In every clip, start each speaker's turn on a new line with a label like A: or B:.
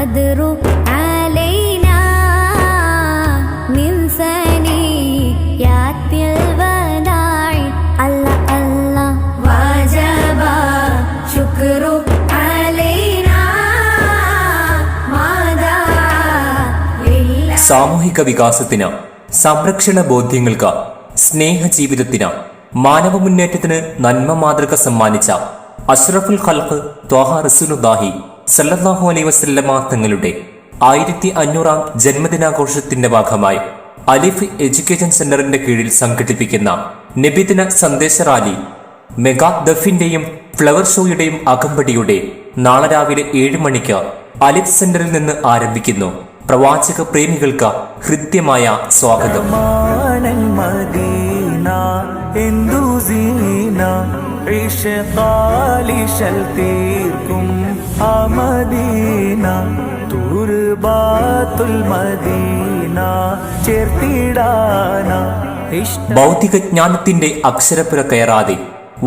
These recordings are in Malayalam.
A: البدر علينا من ثنيات الوداع الله الله وجب شكر علينا ماذا لله.
B: സാമൂഹിക വികാസത്തിന്, സംരക്ഷണ ബോധ്യങ്ങൾക്ക്, സ്നേഹജീവിതത്തിന്, മാനവ മുന്നേറ്റത്തിന് നന്മ മാതൃക സമ്മാനിച്ച അഷ്റഫുൽ ഖൽഖ് ത്വാഹ റസൂലുള്ളാഹി സല്ലല്ലാഹു അലൈഹി വസല്ലമ തങ്ങളുടെ 1500-ാം ജന്മദിനാഘോഷത്തിന്റെ ഭാഗമായി അലിഫ് എഡ്യൂക്കേഷൻ സെന്ററിന്റെ കീഴിൽ സംഘടിപ്പിക്കുന്ന നബിദിന സന്ദേശ റാലി മെഗാ ദഫിന്റെയും ഫ്ലവർ ഷോയുടെയും അകമ്പടിയുടെ നാളെ രാവിലെ 7 മണിക്ക് അലിഫ് സെന്ററിൽ നിന്ന് ആരംഭിക്കുന്നു. പ്രവാചക പ്രേമികൾക്ക് ഹൃദ്യമായ സ്വാഗതം. ഭൗതിക ജ്ഞാനത്തിന്റെ അക്ഷരപ്പുര കയറാതെ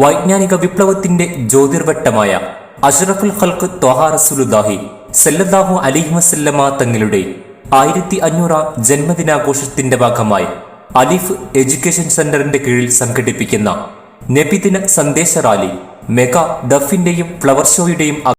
B: വൈജ്ഞാനിക വിപ്ലവത്തിന്റെ ജ്യോതിർവട്ടമായ അഷ്റഫുൽ ഖൽഖ് ത്വാഹ റസൂലുള്ളാഹി സല്ലല്ലാഹു അലൈഹി വസല്ലമ തങ്ങളുടെ 1500-ാം ജന്മദിനാഘോഷത്തിന്റെ ഭാഗമായി അലിഫ് എഡ്യൂക്കേഷൻ സെന്ററിന്റെ കീഴിൽ സംഘടിപ്പിക്കുന്ന നബിദിന സന്ദേശ റാലി മെഗാ ദഫിന്റെയും ഫ്ലവർ ഷോയുടെയും